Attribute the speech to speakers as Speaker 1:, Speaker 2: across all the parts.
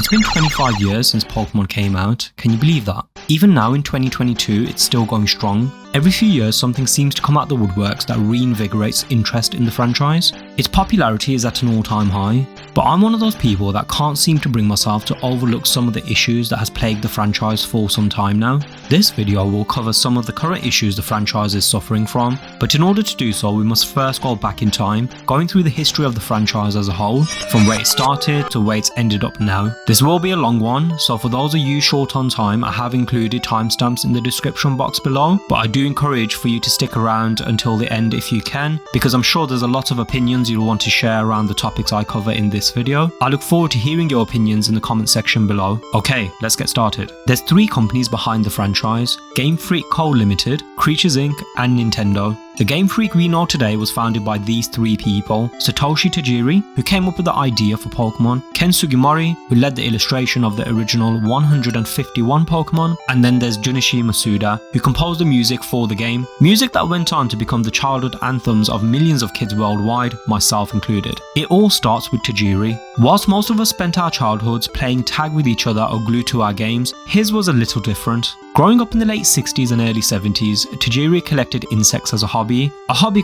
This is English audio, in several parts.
Speaker 1: been 25 years since Pokémon came out, can you believe that? Even now in 2022, it's still going strong. Every few years something seems to come out the woodworks that reinvigorates interest in the franchise. Its popularity is at an all-time high, but I'm one of those people that can't seem to bring myself to overlook some of the issues that has plagued the franchise for some time now. This video will cover some of the current issues the franchise is suffering from, but in order to do so we must first go back in time, going through the history of the franchise as a whole, from where it started to where it's ended up now. This will be a long one, so for those of you short on time, I have included timestamps in the description box below, but I do encourage for you to stick around until the end if you can, because I'm sure there's a lot of opinions you'll want to share around the topics I cover in this video. I look forward to hearing your opinions in the comment section below. Okay, let's get started. There's three companies behind the franchise: Game Freak Co. Limited, Creatures Inc. and Nintendo. The Game Freak we know today was founded by these three people: Satoshi Tajiri, who came up with the idea for Pokemon, Ken Sugimori, who led the illustration of the original 151 Pokemon, and then there's Junichi Masuda, who composed the music for the game, music that went on to become the childhood anthems of millions of kids worldwide, myself included. It all starts with Tajiri. Whilst most of us spent our childhoods playing tag with each other or glued to our games, his was a little different. Growing up in the late 60s and early 70s, Tajiri collected insects as a hobby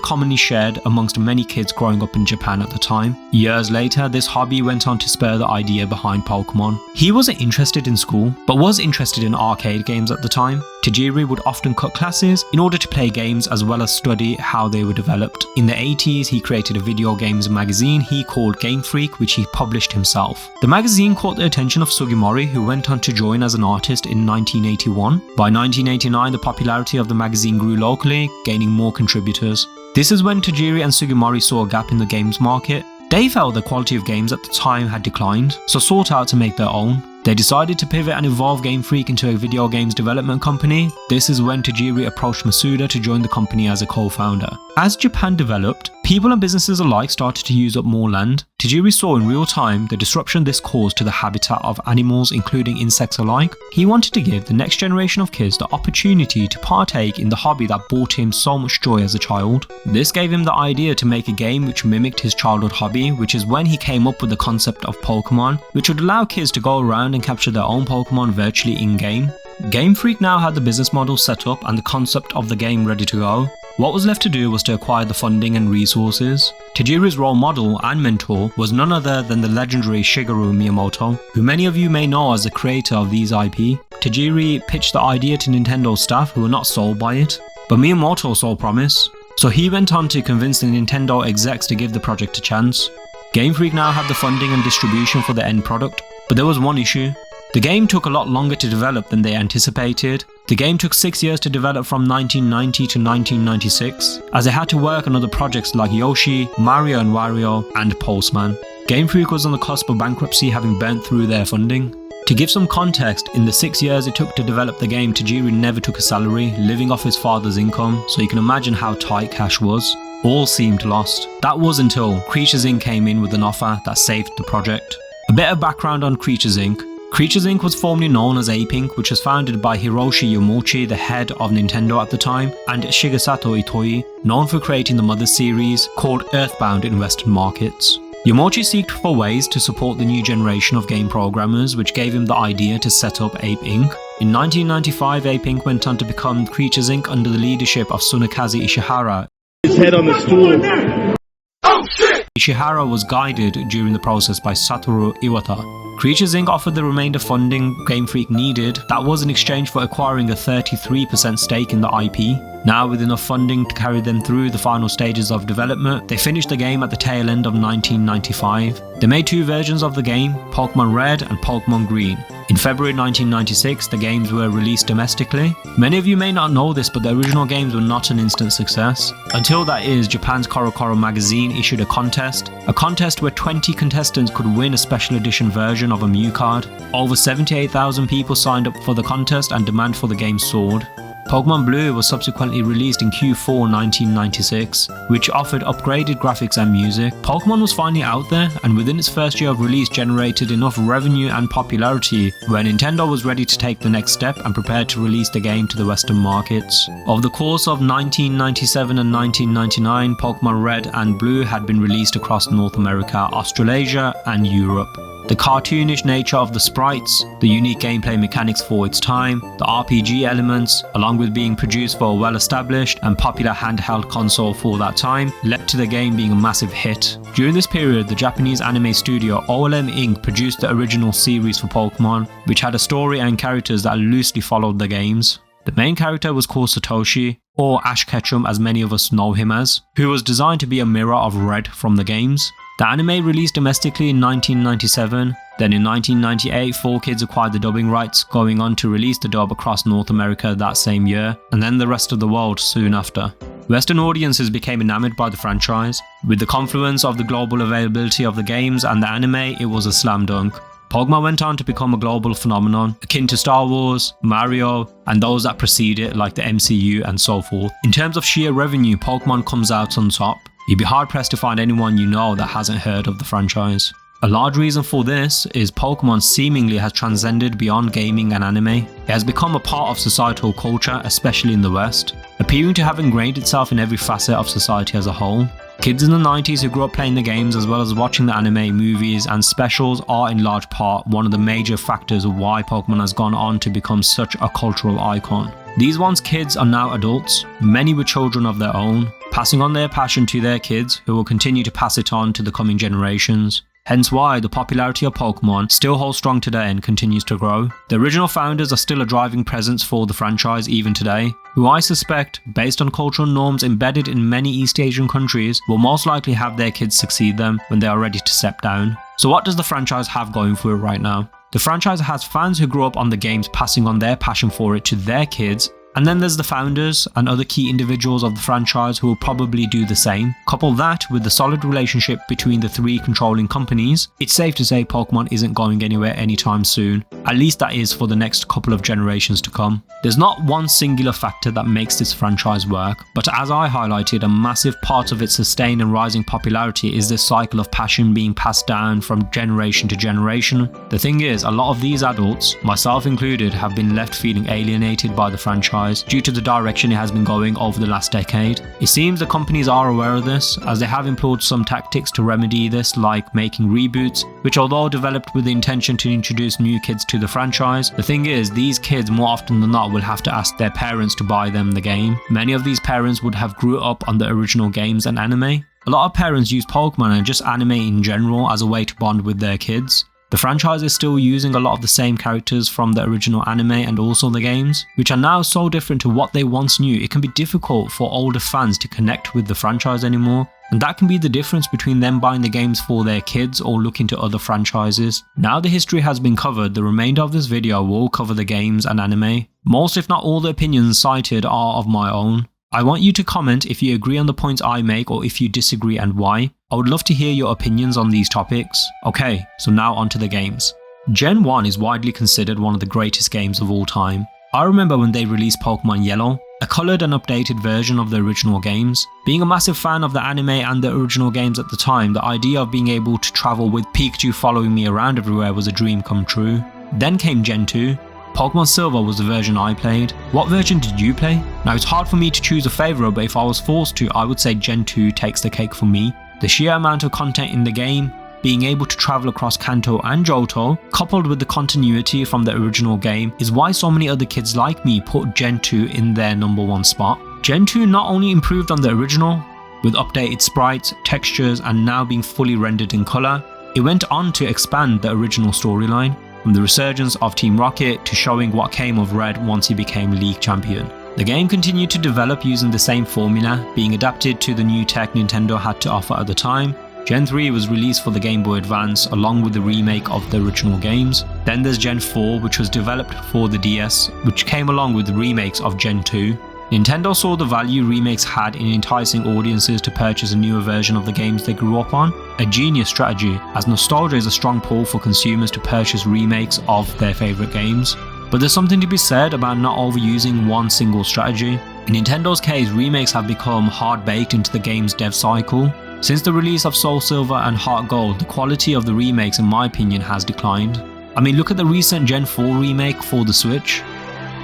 Speaker 1: commonly shared amongst many kids growing up in Japan at the time. Years later, this hobby went on to spur the idea behind Pokemon. He wasn't interested in school, but was interested in arcade games at the time. Tajiri would often cut classes in order to play games as well as study how they were developed. In the 80s, he created a video games magazine he called Game Freak, which he published himself. The magazine caught the attention of Sugimori, who went on to join as an artist in 1981. By 1989, the popularity of the magazine grew locally, gaining more contributors. This is when Tajiri and Sugimori saw a gap in the games market. They felt the quality of games at the time had declined, so sought out to make their own. They decided to pivot and evolve Game Freak into a video games development company. This is when Tajiri approached Masuda to join the company as a co-founder. As Japan developed, people and businesses alike started to use up more land. Tajiri saw in real time the disruption this caused to the habitat of animals, including insects alike. He wanted to give the next generation of kids the opportunity to partake in the hobby that brought him so much joy as a child. This gave him the idea to make a game which mimicked his childhood hobby, which is when he came up with the concept of Pokemon, which would allow kids to go around and capture their own Pokemon virtually in-game. Game Freak now had the business model set up and the concept of the game ready to go. What was left to do was to acquire the funding and resources. Tajiri's role model and mentor was none other than the legendary Shigeru Miyamoto, who many of you may know as the creator of these IP. Tajiri pitched the idea to Nintendo staff who were not sold by it, but Miyamoto saw promise, so he went on to convince the Nintendo execs to give the project a chance. Game Freak now had the funding and distribution for the end product, but there was one issue. The game took a lot longer to develop than they anticipated. The game took 6 years to develop from 1990 to 1996, as they had to work on other projects like Yoshi, Mario and Wario, and Postman. Game Freak was on the cusp of bankruptcy, having burnt through their funding. To give some context, in the 6 years it took to develop the game, Tajiri never took a salary, living off his father's income, so you can imagine how tight cash was. All seemed lost. That was until Creatures Inc. came in with an offer that saved the project. A bit of background on Creatures Inc. Creatures Inc. was formerly known as Ape Inc., which was founded by Hiroshi Yamauchi, the head of Nintendo at the time, and Shigesato Itoi, known for creating the Mother series, called Earthbound in Western markets. Yamauchi sought for ways to support the new generation of game programmers, which gave him the idea to set up Ape Inc. In 1995, Ape Inc. went on to become Creatures Inc. under the leadership of Tsunekazu Ishihara.
Speaker 2: His head on the stool.
Speaker 3: Oh shit!
Speaker 1: Ishihara was guided during the process by Satoru Iwata. Creatures Inc. offered the remainder funding Game Freak needed. That was in exchange for acquiring a 33% stake in the IP. Now with enough funding to carry them through the final stages of development, they finished the game at the tail end of 1995. They made two versions of the game, Pokémon Red and Pokémon Green. In February 1996, the games were released domestically. Many of you may not know this, but the original games were not an instant success. Until that is, Japan's CoroCoro magazine issued a contest where 20 contestants could win a special edition version of a Mew card. Over 78,000 people signed up for the contest and demand for the game soared. Pokémon Blue was subsequently released in Q4 1996, which offered upgraded graphics and music. Pokémon was finally out there, and within its first year of release generated enough revenue and popularity where Nintendo was ready to take the next step and prepared to release the game to the Western markets. Over the course of 1997 and 1999, Pokémon Red and Blue had been released across North America, Australasia and Europe. The cartoonish nature of the sprites, the unique gameplay mechanics for its time, the RPG elements, along with being produced for a well-established and popular handheld console for that time, led to the game being a massive hit. During this period, the Japanese anime studio OLM Inc. produced the original series for Pokemon, which had a story and characters that loosely followed the games. The main character was called Satoshi, or Ash Ketchum as many of us know him as, who was designed to be a mirror of Red from the games. The anime released domestically in 1997, then in 1998 4Kids acquired the dubbing rights, going on to release the dub across North America that same year, and then the rest of the world soon after. Western audiences became enamored by the franchise. With the confluence of the global availability of the games and the anime, it was a slam dunk. Pokemon went on to become a global phenomenon, akin to Star Wars, Mario, and those that precede it like the MCU and so forth. In terms of sheer revenue, Pokemon comes out on top. You'd be hard pressed to find anyone you know that hasn't heard of the franchise. A large reason for this is Pokemon seemingly has transcended beyond gaming and anime. It has become a part of societal culture, especially in the West, appearing to have ingrained itself in every facet of society as a whole. Kids in the 90s who grew up playing the games as well as watching the anime, movies and specials are in large part one of the major factors of why Pokemon has gone on to become such a cultural icon. These once kids are now adults, many with children of their own, passing on their passion to their kids who will continue to pass it on to the coming generations. Hence why the popularity of Pokemon still holds strong today and continues to grow. The original founders are still a driving presence for the franchise even today, who I suspect, based on cultural norms embedded in many East Asian countries, will most likely have their kids succeed them when they are ready to step down. So what does the franchise have going for it right now? The franchise has fans who grew up on the games passing on their passion for it to their kids, and then there's the founders and other key individuals of the franchise who will probably do the same. Couple that with the solid relationship between the three controlling companies, it's safe to say Pokemon isn't going anywhere anytime soon. At least that is for the next couple of generations to come. There's not one singular factor that makes this franchise work, but as I highlighted, a massive part of its sustained and rising popularity is this cycle of passion being passed down from generation to generation. The thing is, a lot of these adults, myself included, have been left feeling alienated by the franchise due to the direction it has been going over the last decade. It seems the companies are aware of this, as they have employed some tactics to remedy this, like making reboots, which although developed with the intention to introduce new kids to the franchise, the thing is, these kids more often than not will have to ask their parents to buy them the game. Many of these parents would have grew up on the original games and anime. A lot of parents use Pokemon and just anime in general as a way to bond with their kids. The franchise is still using a lot of the same characters from the original anime and also the games, which are now so different to what they once knew. It can be difficult for older fans to connect with the franchise anymore, and that can be the difference between them buying the games for their kids or looking to other franchises. Now the history has been covered, the remainder of this video will cover the games and anime. Most if not all the opinions cited are of my own. I want you to comment if you agree on the points I make or if you disagree and why. I would love to hear your opinions on these topics. Okay, so now onto the games. Gen 1 is widely considered one of the greatest games of all time. I remember when they released Pokemon Yellow, a coloured and updated version of the original games. Being a massive fan of the anime and the original games at the time, the idea of being able to travel with Pikachu following me around everywhere was a dream come true. Then came Gen 2. Pokemon Silver was the version I played. What version did you play? Now it's hard for me to choose a favourite, but if I was forced to, I would say Gen 2 takes the cake for me. The sheer amount of content in the game, being able to travel across Kanto and Johto, coupled with the continuity from the original game, is why so many other kids like me put Gen 2 in their #1 spot. Gen 2 not only improved on the original, with updated sprites, textures and now being fully rendered in colour, it went on to expand the original storyline, from the resurgence of Team Rocket to showing what came of Red once he became League Champion. The game continued to develop using the same formula, being adapted to the new tech Nintendo had to offer at the time. Gen 3 was released for the Game Boy Advance along with the remake of the original games. Then there's Gen 4, which was developed for the DS, which came along with the remakes of Gen 2. Nintendo saw the value remakes had in enticing audiences to purchase a newer version of the games they grew up on. A genius strategy, as nostalgia is a strong pull for consumers to purchase remakes of their favourite games. But there's something to be said about not overusing one single strategy. In Nintendo's case, remakes have become hard-baked into the game's dev cycle. Since the release of Soul Silver and Heart Gold, the quality of the remakes in my opinion has declined. I mean, look at the recent Gen 4 remake for the Switch.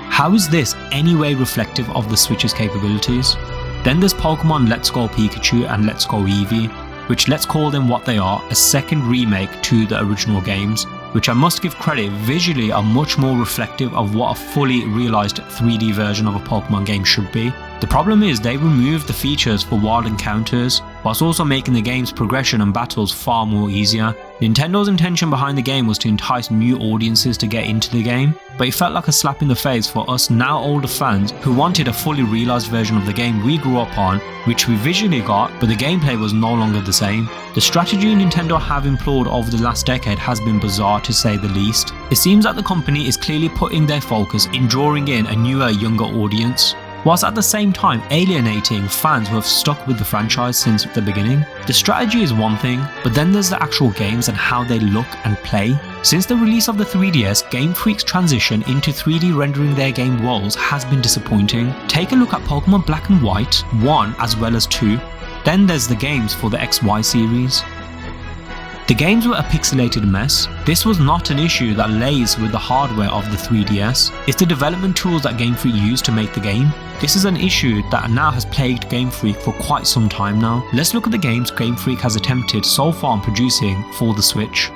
Speaker 1: How is this any way reflective of the Switch's capabilities? Then there's Pokemon Let's Go Pikachu and Let's Go Eevee. which, let's call them what they are, a second remake to the original games, which I must give credit, visually are much more reflective of what a fully realised 3D version of a Pokemon game should be. The problem is they removed the features for wild encounters, whilst also making the game's progression and battles far more easier. Nintendo's intention behind the game was to entice new audiences to get into the game, but it felt like a slap in the face for us now older fans who wanted a fully realised version of the game we grew up on, which we visually got, but the gameplay was no longer the same. The strategy Nintendo have employed over the last decade has been bizarre to say the least. It seems that the company is clearly putting their focus in drawing in a newer, younger audience, whilst at the same time alienating fans who have stuck with the franchise since the beginning. The strategy is one thing, but then there's the actual games and how they look and play. Since the release of the 3DS, Game Freak's transition into 3D rendering their game worlds has been disappointing. Take a look at Pokemon Black and White 1 as well as 2. Then there's the games for the XY series. The games were a pixelated mess. This was not an issue that lays with the hardware of the 3DS, it's the development tools that Game Freak used to make the game. This is an issue that now has plagued Game Freak for quite some time now. Let's look at the games Game Freak has attempted so far in producing for the Switch.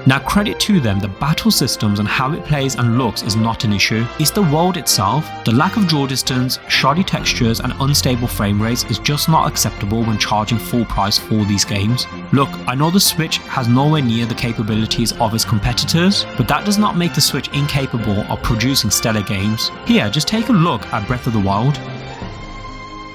Speaker 1: Now, credit to them, the battle systems and how it plays and looks is not an issue. It's the world itself. The lack of draw distance, shoddy textures and unstable frame rates is just not acceptable when charging full price for these games. Look, I know the Switch has nowhere near the capabilities of its competitors, but that does not make the Switch incapable of producing stellar games. Here, just take a look at Breath of the Wild.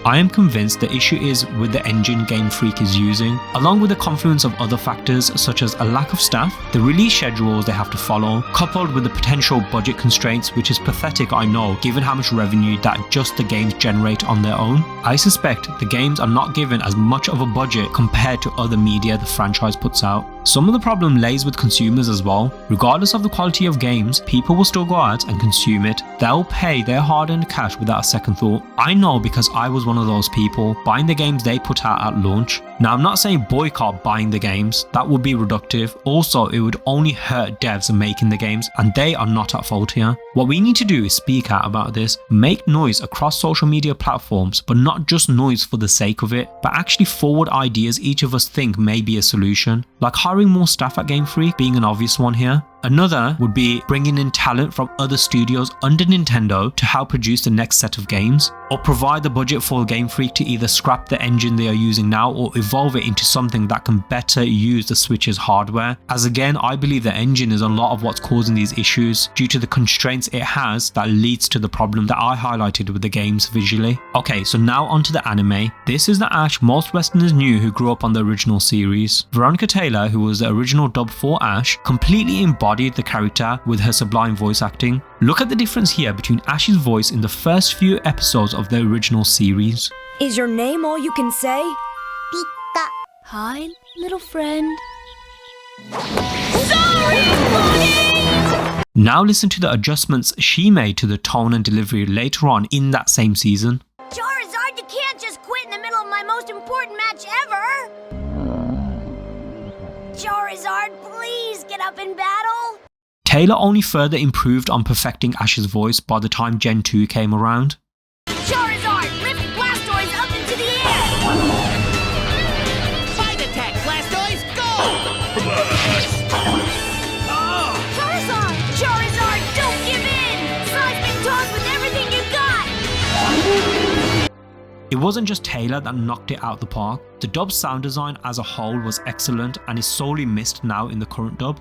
Speaker 1: I am convinced the issue is with the engine Game Freak is using, along with the confluence of other factors such as a lack of staff, the release schedules they have to follow, coupled with the potential budget constraints, which is pathetic I know given how much revenue that just the games generate on their own. I suspect the games are not given as much of a budget compared to other media the franchise puts out. Some of the problem lays with consumers as well. Regardless of the quality of games, people will still go out and consume it. They'll pay their hard-earned cash without a second thought. I know because I was one of those people buying the games they put out at launch. Now, I'm not saying boycott buying the games, that would be reductive. Also, it would only hurt devs making the games, and they are not at fault here. What we need to do is speak out about this, make noise across social media platforms, but not just noise for the sake of it, but actually forward ideas each of us think may be a solution, like hiring more staff at Game Freak being an obvious one here. Another would be bringing in talent from other studios under Nintendo to help produce the next set of games, or provide the budget for Game Freak to either scrap the engine they are using now or evolve it into something that can better use the Switch's hardware, as again I believe the engine is a lot of what's causing these issues due to the constraints it has that leads to the problem that I highlighted with the games visually. Okay, so now onto the anime. This is the Ash most Westerners knew who grew up on the original series. Veronica Taylor, who was the original dub for Ash, completely embodied the character with her sublime voice acting. Look at the difference here between Ash's voice in the first few episodes of the original series.
Speaker 3: Is your name all you can say? Pika. Hi, little friend. Sorry, buddy!
Speaker 1: Now listen to the adjustments she made to the tone and delivery later on in that same season.
Speaker 3: Charizard, you can't just quit in the middle of my most important match ever! Charizard, please get up in battle!
Speaker 1: Taylor only further improved on perfecting Ash's voice by the time Gen 2 came around.
Speaker 3: Charizard, lift Blastoise up into the air!
Speaker 4: Fight attack, Blastoise, go!
Speaker 3: Charizard! Charizard, don't give in! Seismic toss with everything you got!
Speaker 1: It wasn't just Taylor that knocked it out the park. The dub's sound design as a whole was excellent and is sorely missed now in the current dub.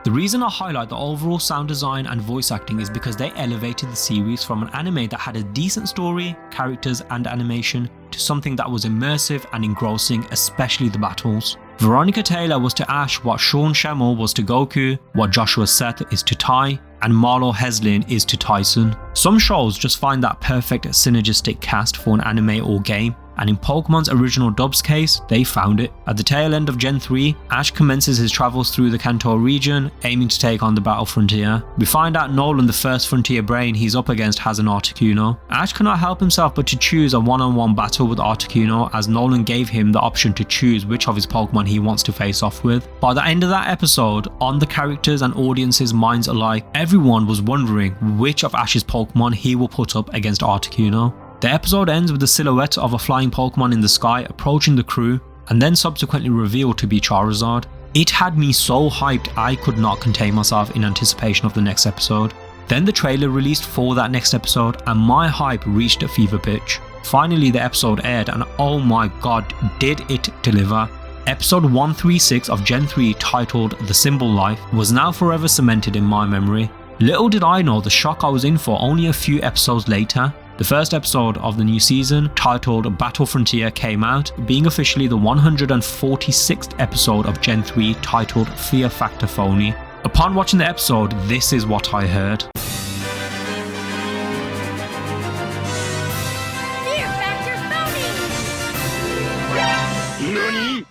Speaker 1: The reason I highlight the overall sound design and voice acting is because they elevated the series from an anime that had a decent story, characters and animation to something that was immersive and engrossing, especially the battles. Veronica Taylor was to Ash what Sean Schemmel was to Goku, what Joshua Seth is to Tai, and Marlo Heslin is to Tyson. Some shows just find that perfect synergistic cast for an anime or game, and in Pokemon's original dub's case, they found it. At the tail end of Gen 3, Ash commences his travels through the Kanto region, aiming to take on the Battle Frontier. We find out Nolan, the first Frontier brain he's up against, has an Articuno. Ash cannot help himself but to choose a one-on-one battle with Articuno, as Nolan gave him the option to choose which of his Pokemon he wants to face off with. By the end of that episode, on the characters and audience's minds alike, everyone was wondering which of Ash's Pokemon he will put up against Articuno. The episode ends with the silhouette of a flying Pokemon in the sky approaching the crew. and then subsequently revealed to be Charizard. It had me so hyped I could not contain myself in anticipation of the next episode. Then the trailer released for that next episode and my hype reached a fever pitch. Finally the episode aired and oh my god, did it deliver. Episode 136 of Gen 3, titled The Symbol Life, was now forever cemented in my memory. Little did I know the shock I was in for only a few episodes later. The first episode of the new season, titled Battle Frontier, came out, being officially the 146th episode of Gen 3, titled Fear Factor Phony. Upon watching the episode, this is what I heard.
Speaker 3: Fear Factor Phony!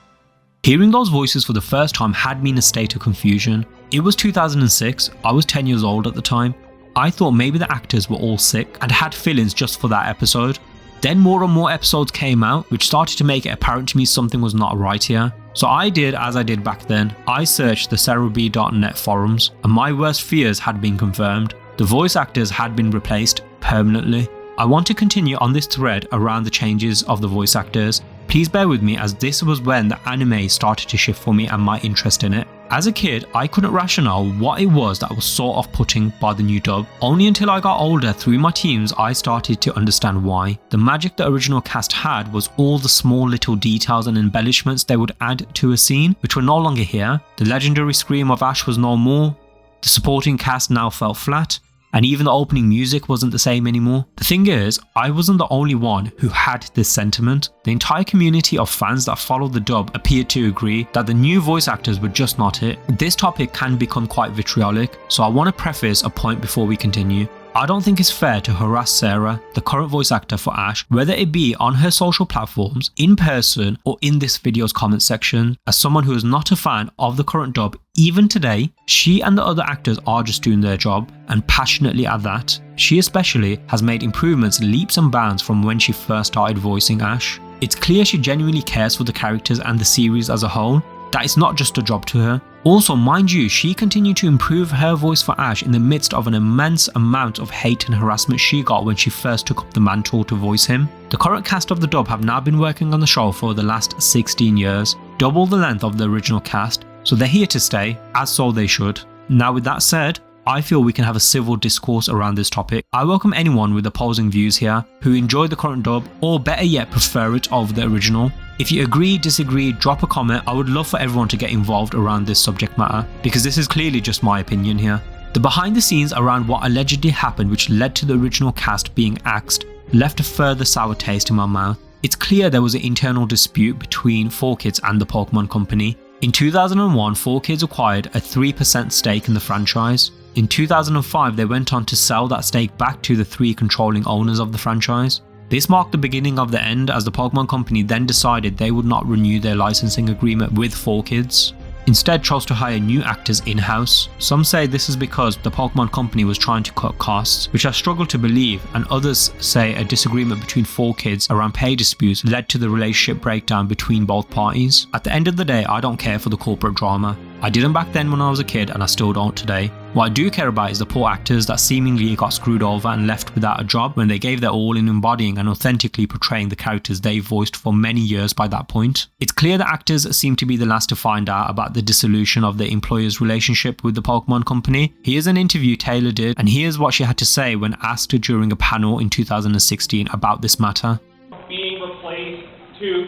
Speaker 1: Hearing those voices for the first time had me in a state of confusion. It was 2006, I was 10 years old at the time. I thought maybe the actors were all sick and had fill-ins just for that episode. Then more and more episodes came out, which started to make it apparent to me something was not right here. So I did as I did back then. I searched the cerebi.net forums and my worst fears had been confirmed. The voice actors had been replaced permanently. I want to continue on this thread around the changes of the voice actors. Please bear with me as this was when the anime started to shift for me and my interest in it. As a kid, I couldn't rationale what it was that was so off-putting by the new dub. Only until I got older through my teens I started to understand why. The magic the original cast had was all the small little details and embellishments they would add to a scene which were no longer here. The legendary scream of Ash was no more. The supporting cast now felt flat. And even the opening music wasn't the same anymore. The thing is, I wasn't the only one who had this sentiment. The entire community of fans that followed the dub appeared to agree that the new voice actors were just not it. This topic can become quite vitriolic, so I want to preface a point before we continue. I don't think it's fair to harass Sarah, the current voice actor for Ash, whether it be on her social platforms, in person, or in this video's comment section. As someone who is not a fan of the current dub, even today, she and the other actors are just doing their job, and passionately at that. She especially has made improvements leaps and bounds from when she first started voicing Ash. It's clear she genuinely cares for the characters and the series as a whole, that it's not just a job to her. Also, mind you, she continued to improve her voice for Ash in the midst of an immense amount of hate and harassment she got when she first took up the mantle to voice him. The current cast of the dub have now been working on the show for the last 16 years, double the length of the original cast, so they're here to stay, as so they should. Now with that said, I feel we can have a civil discourse around this topic. I welcome anyone with opposing views here, who enjoy the current dub, or better yet prefer it over the original. If you agree, disagree, drop a comment. I would love for everyone to get involved around this subject matter, because this is clearly just my opinion here. The behind the scenes around what allegedly happened which led to the original cast being axed left a further sour taste in my mouth. It's clear there was an internal dispute between 4Kids and the Pokemon Company. In 2001, 4Kids acquired a 3% stake in the franchise. In 2005, they went on to sell that stake back to the 3 controlling owners of the franchise. This marked the beginning of the end, as the Pokemon Company then decided they would not renew their licensing agreement with 4Kids. Instead chose to hire new actors in-house. Some say this is because the Pokemon Company was trying to cut costs, which I struggle to believe, and others say a disagreement between 4Kids around pay disputes led to the relationship breakdown between both parties. At the end of the day, I don't care for the corporate drama. I didn't back then when I was a kid, and I still don't today. What I do care about is the poor actors that seemingly got screwed over and left without a job when they gave their all in embodying and authentically portraying the characters they voiced for many years by that point. It's clear that actors seem to be the last to find out about the dissolution of their employer's relationship with the Pokemon Company. Here's an interview Taylor did, and here's what she had to say when asked during a panel in 2016 about this matter.
Speaker 5: Being replaced to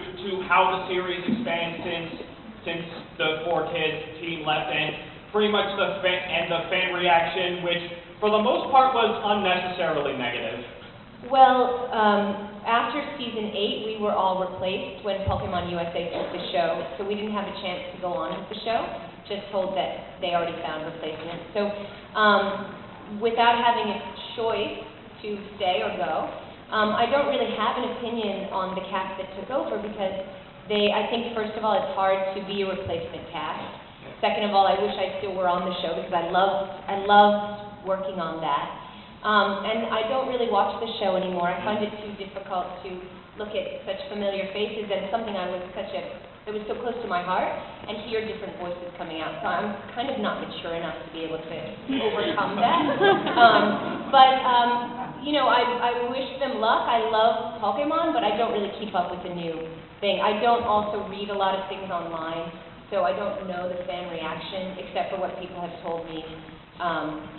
Speaker 5: how the series expands since the 4Kids team left, and pretty much the fan reaction, which for the most part was unnecessarily negative.
Speaker 6: Well, after season 8, we were all replaced when Pokemon USA took the show, so we didn't have a chance to go on with the show, just told that they already found replacements. So without having a choice to stay or go, I don't really have an opinion on the cast that took over, because I think first of all it's hard to be a replacement cast. Second of all, I wish I still were on the show, because I loved working on that. And I don't really watch the show anymore. I find it too difficult to look at such familiar faces and something that was so close to my heart, and hear different voices coming out. So I'm kind of not mature enough to be able to overcome that. I wish them luck. I love Pokemon, but I don't really keep up with the new thing. I don't also read a lot of things online, so I don't know the fan reaction, except for what people have told me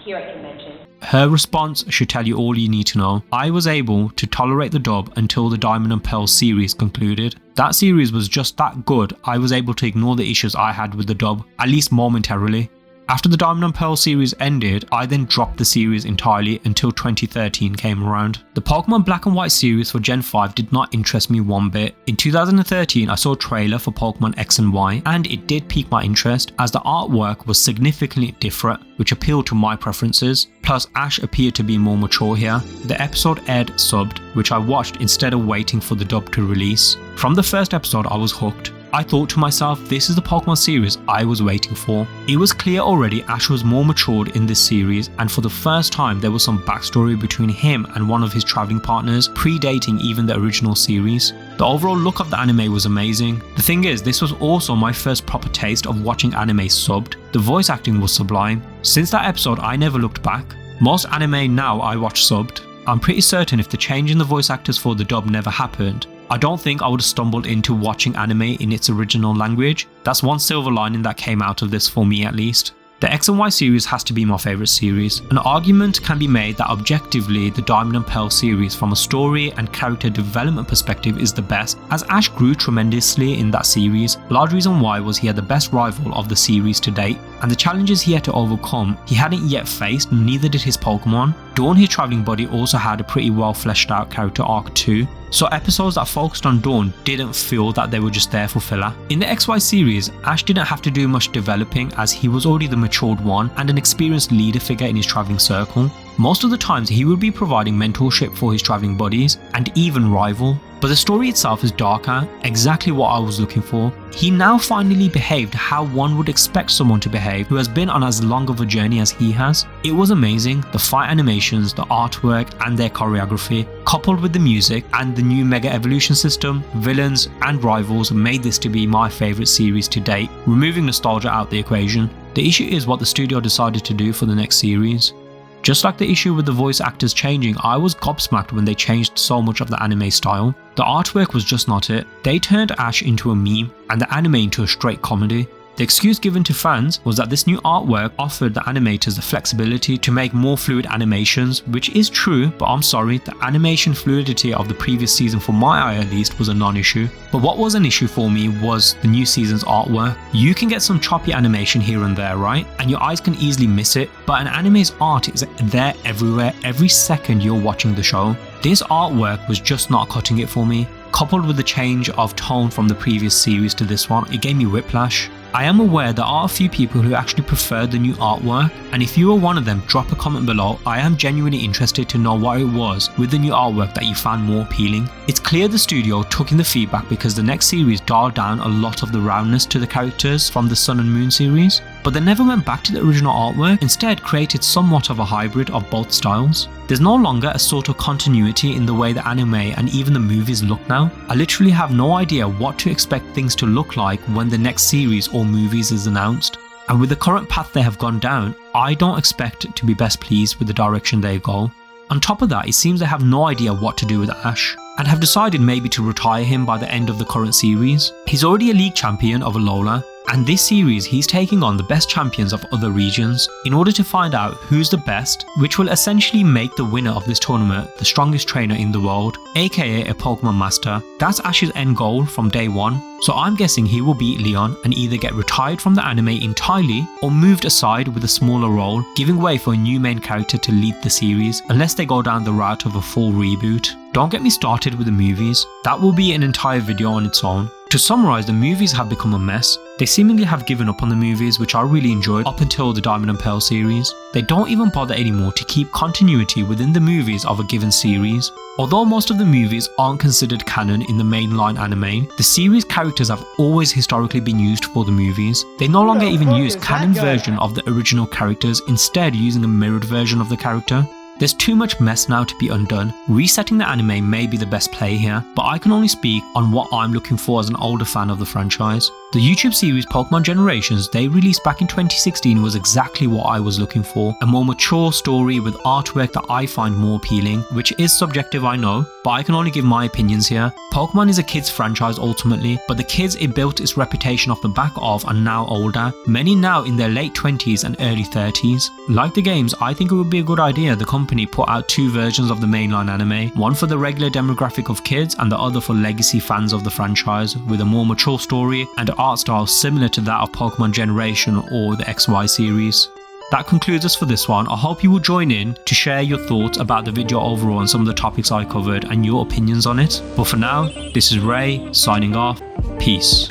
Speaker 6: here at convention.
Speaker 1: Her response should tell you all you need to know. I was able to tolerate the dub until the Diamond and Pearl series concluded. That series was just that good, I was able to ignore the issues I had with the dub, at least momentarily. After the Diamond and Pearl series ended, I then dropped the series entirely until 2013 came around. The Pokemon Black and White series for Gen 5 did not interest me one bit. In 2013, I saw a trailer for Pokemon X and Y, and it did pique my interest as the artwork was significantly different, which appealed to my preferences. Plus, Ash appeared to be more mature here. The episode aired subbed, which I watched instead of waiting for the dub to release. From the first episode, I was hooked. I thought to myself, this is the Pokemon series I was waiting for. It was clear already Ash was more matured in this series, and for the first time there was some backstory between him and one of his travelling partners, predating even the original series. The overall look of the anime was amazing. The thing is, this was also my first proper taste of watching anime subbed. The voice acting was sublime. Since that episode I never looked back. Most anime now I watch subbed. I'm pretty certain if the change in the voice actors for the dub never happened, I don't think I would have stumbled into watching anime in its original language. That's one silver lining that came out of this for me at least. The X and Y series has to be my favourite series. An argument can be made that objectively the Diamond and Pearl series from a story and character development perspective is the best, as Ash grew tremendously in that series. A large reason why was he had the best rival of the series to date, and the challenges he had to overcome he hadn't yet faced, neither did his Pokemon. Dawn, his travelling buddy, also had a pretty well fleshed out character arc too, so episodes that focused on Dawn didn't feel that they were just there for filler. In the XY series, Ash didn't have to do much developing as he was already the matured one and an experienced leader figure in his travelling circle. Most of the times he would be providing mentorship for his travelling buddies and even rival. But the story itself is darker, exactly what I was looking for. He now finally behaved how one would expect someone to behave who has been on as long of a journey as he has. It was amazing, the fight animations, the artwork and their choreography, coupled with the music and the new Mega Evolution system, villains and rivals made this to be my favourite series to date, removing nostalgia out the equation. The issue is what the studio decided to do for the next series. Just like the issue with the voice actors changing, I was gobsmacked when they changed so much of the anime style. The artwork was just not it. They turned Ash into a meme and the anime into a straight comedy. The excuse given to fans was that this new artwork offered the animators the flexibility to make more fluid animations, which is true, but I'm sorry, the animation fluidity of the previous season for my eye at least was a non-issue. But what was an issue for me was the new season's artwork. You can get some choppy animation here and there, right? And your eyes can easily miss it, but an anime's art is there everywhere, every second you're watching the show. This artwork was just not cutting it for me. Coupled with the change of tone from the previous series to this one, it gave me whiplash. I am aware there are a few people who actually prefer the new artwork, and if you are one of them, drop a comment below. I am genuinely interested to know what it was with the new artwork that you found more appealing. It's clear the studio took in the feedback because the next series dialed down a lot of the roundness to the characters from the Sun and Moon series, but they never went back to the original artwork, instead created somewhat of a hybrid of both styles. There's no longer a sort of continuity in the way the anime and even the movies look now. I literally have no idea what to expect things to look like when the next series or movies is announced. And with the current path they have gone down, I don't expect to be best pleased with the direction they go. On top of that, it seems they have no idea what to do with Ash, and have decided maybe to retire him by the end of the current series. He's already a league champion of Alola, and this series he's taking on the best champions of other regions in order to find out who's the best, which will essentially make the winner of this tournament the strongest trainer in the world, aka a Pokemon Master. That's Ash's end goal from day one, so I'm guessing he will beat Leon and either get retired from the anime entirely or moved aside with a smaller role, giving way for a new main character to lead the series, unless they go down the route of a full reboot. Don't get me started with the movies, that will be an entire video on its own. To summarise, the movies have become a mess. They seemingly have given up on the movies, which I really enjoyed up until the Diamond and Pearl series. They don't even bother anymore to keep continuity within the movies of a given series. Although most of the movies aren't considered canon in the mainline anime, the series characters have always historically been used for the movies. They no longer even use canon version of the original characters, instead using a mirrored version of the character. There's too much mess now to be undone. Resetting the anime may be the best play here, but I can only speak on what I'm looking for as an older fan of the franchise. The YouTube series Pokemon Generations they released back in 2016 was exactly what I was looking for, a more mature story with artwork that I find more appealing, which is subjective I know, but I can only give my opinions here. Pokemon is a kids franchise ultimately, but the kids it built its reputation off the back of are now older, many now in their late 20s and early 30s. Like the games, I think it would be a good idea the company put out 2 versions of the mainline anime, one for the regular demographic of kids and the other for legacy fans of the franchise, with a more mature story and art style similar to that of Pokemon Generation or the XY series. That concludes us for this one. I hope you will join in to share your thoughts about the video overall and some of the topics I covered and your opinions on it. But for now, this is Ray signing off. Peace.